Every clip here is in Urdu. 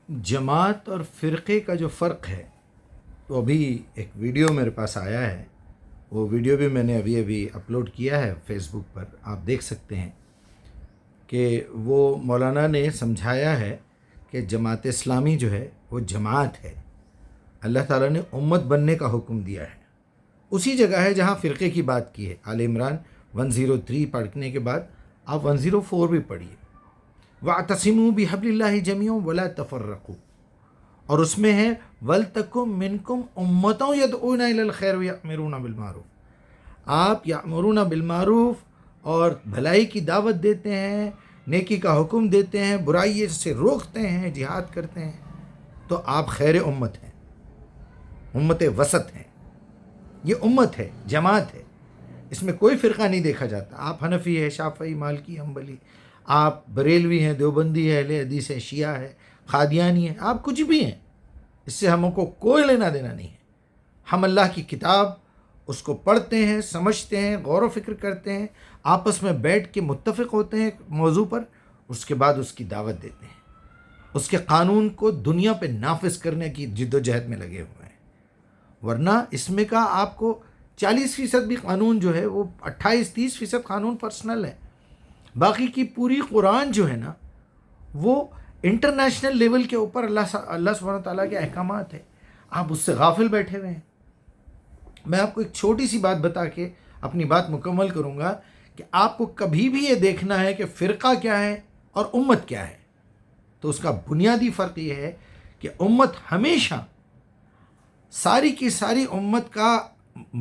جماعت اور فرقے کا جو فرق ہے، تو ابھی ایک ویڈیو میرے پاس آیا ہے، وہ ویڈیو بھی میں نے ابھی اپلوڈ کیا ہے فیس بک پر، آپ دیکھ سکتے ہیں کہ وہ مولانا نے سمجھایا ہے کہ جماعت اسلامی جو ہے وہ جماعت ہے، اللہ تعالیٰ نے امت بننے کا حکم دیا ہے، اسی جگہ ہے جہاں فرقے کی بات کی ہے۔ آل عمران 103 پڑھنے کے بعد آپ 104 بھی پڑھیے، وَاعْتَصِمُوا بِحَبْلِ اللَّهِ جَمِيعًا وَلَا تَفَرَّقُوا، اور اس میں ہے وَلْتَكُن مِّنكُمْ أُمَّةٌ يَدْعُونَ إِلَى الْخَيْرِ وَيَأْمُرُونَ بِالْمَعْرُوفِ، آپ یأمرون بالمعروف اور بھلائی کی دعوت دیتے ہیں، نیکی کا حکم دیتے ہیں، برائی سے روکتے ہیں، جہاد کرتے ہیں، تو آپ خیر امت ہیں، امت وسط ہیں، یہ امت ہے، جماعت ہے، اس میں کوئی فرقہ نہیں دیکھا جاتا۔ آپ حنفی ہے، شافعی، مالکی، حنبلی، آپ بریلوی ہیں، دیوبندی ہے، اہل حدیث ہے، شیعہ ہے، قادیانی ہے، آپ کچھ بھی ہیں، اس سے ہم کو کوئی لینا دینا نہیں ہے۔ ہم اللہ کی کتاب اس کو پڑھتے ہیں، سمجھتے ہیں، غور و فکر کرتے ہیں، آپس میں بیٹھ کے متفق ہوتے ہیں موضوع پر، اس کے بعد اس کی دعوت دیتے ہیں، اس کے قانون کو دنیا پہ نافذ کرنے کی جد و جہد میں لگے ہوئے ہیں۔ ورنہ اس میں کا آپ کو 40% بھی قانون جو ہے وہ 28-30% قانون پرسنل ہے، باقی کی پوری قرآن جو ہے نا وہ انٹرنیشنل لیول کے اوپر اللہ سبحانہ تعالیٰ کے احکامات ہیں، آپ اس سے غافل بیٹھے ہوئے ہیں۔ میں آپ کو ایک چھوٹی سی بات بتا کے اپنی بات مکمل کروں گا کہ آپ کو کبھی بھی یہ دیکھنا ہے کہ فرقہ کیا ہے اور امت کیا ہے، تو اس کا بنیادی فرق یہ ہے کہ امت ہمیشہ ساری کی ساری امت کا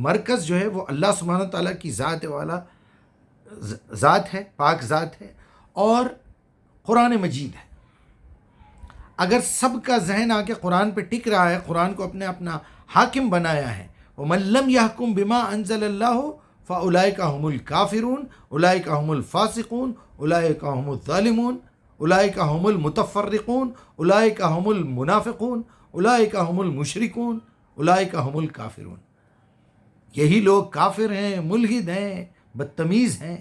مرکز جو ہے وہ اللہ سبحانہ تعالیٰ کی ذات والا ذات ہے، پاک ذات ہے، اور قرآن مجید ہے۔ اگر سب کا ذہن آ کے قرآن پہ ٹک رہا ہے، قرآن کو اپنا حاکم بنایا ہے، وَمَن لَّمْ يَحْكُم بِمَا أَنزَلَ اللَّهُ فَأُولَٰئِكَ هُمُ الْكَافِرُونَ أُولَٰئِكَ هُمُ الْفَاسِقُونَ أُولَٰئِكَ هُمُ الظَّالِمُونَ أُولَٰئِكَ هُمُ الْمُتَفَرِّقُونَ أُولَٰئِكَ هُمُ الْمُنَافِقُونَ أُولَٰئِكَ هُمُ الْمُشْرِكُونَ أُولَٰئِكَ هُمُ الْكَافِرُونَ، یہی لوگ کافر ہیں، ملحد ہیں، بدتمیز ہیں،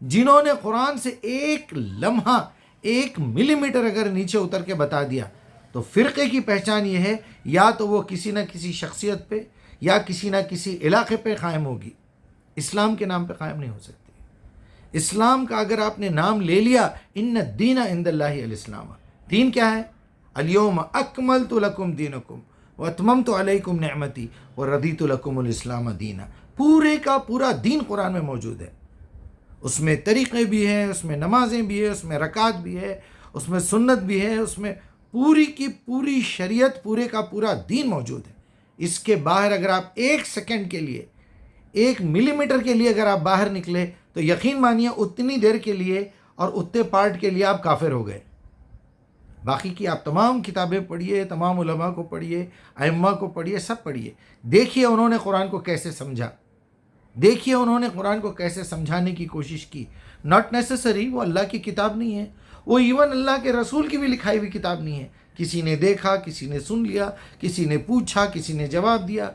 جنہوں نے قرآن سے ایک لمحہ، ایک ملی میٹر اگر نیچے اتر کے بتا دیا، تو فرقے کی پہچان یہ ہے یا تو وہ کسی نہ کسی شخصیت پہ یا کسی نہ کسی علاقے پہ قائم ہوگی، اسلام کے نام پہ قائم نہیں ہو سکتی۔ اسلام کا اگر آپ نے نام لے لیا، ان الدین عند اللہ الاسلام، دین کیا ہے؟ الیوم اکملت لکم دینکم واتممت علیکم نعمتی ورضیت لکم الاسلام دینا، پورے کا پورا دین قرآن میں موجود ہے، اس میں طریقے بھی ہیں، اس میں نمازیں بھی ہیں، اس میں رکعت بھی ہے، اس میں سنت بھی ہے، اس میں پوری کی پوری شریعت، پورے کا پورا دین موجود ہے۔ اس کے باہر اگر آپ ایک سیکنڈ کے لیے، ایک ملی میٹر کے لیے اگر آپ باہر نکلے تو یقین مانیے اتنی دیر کے لیے اور اتنے پارٹ کے لیے آپ کافر ہو گئے۔ باقی کی آپ تمام کتابیں پڑھیے، تمام علماء کو پڑھیے، ائمہ کو پڑھیے، سب پڑھیے، دیکھیے انہوں نے قرآن کو کیسے سمجھا، دیکھیے انہوں نے قرآن کو کیسے سمجھانے کی کوشش کی۔ ناٹ نیسسری وہ اللہ کی کتاب نہیں ہے، وہ ایون اللہ کے رسول کی بھی لکھائی ہوئی کتاب نہیں ہے، کسی نے دیکھا، کسی نے سن لیا، کسی نے پوچھا، کسی نے جواب دیا۔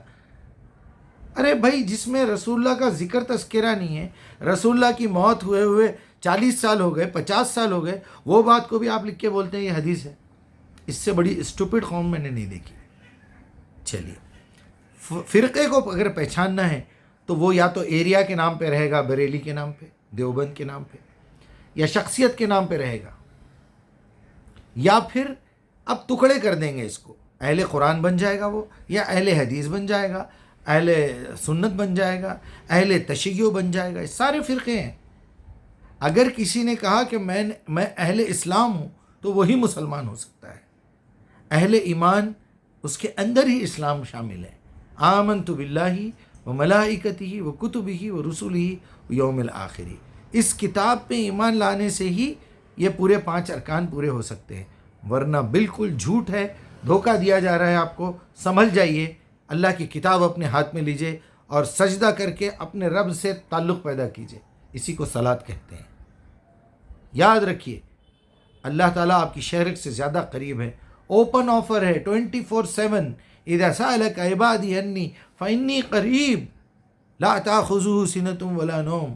ارے بھائی، جس میں رسول اللہ کا ذکر تذکرہ نہیں ہے، رسول اللہ کی موت ہوئے 40 سال ہو گئے، 50 سال ہو گئے، وہ بات کو بھی آپ لکھ کے بولتے ہیں یہ حدیث ہے۔ اس سے بڑی اسٹوپڈ قوم میں نے نہیں دیکھی۔ چلیے، فرقے کو اگر پہچاننا ہے تو وہ یا تو ایریا کے نام پہ رہے گا، بریلی کے نام پہ، دیوبند کے نام پہ، یا شخصیت کے نام پہ رہے گا، یا پھر اب ٹکڑے کر دیں گے اس کو، اہل قرآن بن جائے گا وہ، یا اہل حدیث بن جائے گا، اہل سنت بن جائے گا، اہل تشیع بن جائے گا، یہ سارے فرقے ہیں۔ اگر کسی نے کہا کہ میں اہل اسلام ہوں تو وہی مسلمان ہو سکتا ہے۔ اہل ایمان، اس کے اندر ہی اسلام شامل ہے۔ آمنت باللہ وملائکتہ وکتبہ ورسلہ ویوم الآخر، اس کتاب پہ ایمان لانے سے ہی یہ پورے 5 ارکان پورے ہو سکتے ہیں، ورنہ بالکل جھوٹ ہے، دھوکہ دیا جا رہا ہے آپ کو۔ سنبھل جائیے، اللہ کی کتاب اپنے ہاتھ میں لیجئے اور سجدہ کر کے اپنے رب سے تعلق پیدا کیجئے، اسی کو صلاۃ کہتے ہیں۔ یاد رکھیے، اللہ تعالیٰ آپ کی شہرت سے زیادہ قریب ہے۔ اوپن آفر ہے 24/7، اذا سألك عبادی انی فانی قریب لا تأخذه سنة ولا نوم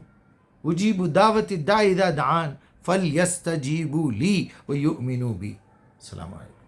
اجیب دعوت الداع اذا دعان فلیستجیبوا لی ویؤمنوا بی۔ السلام علیکم۔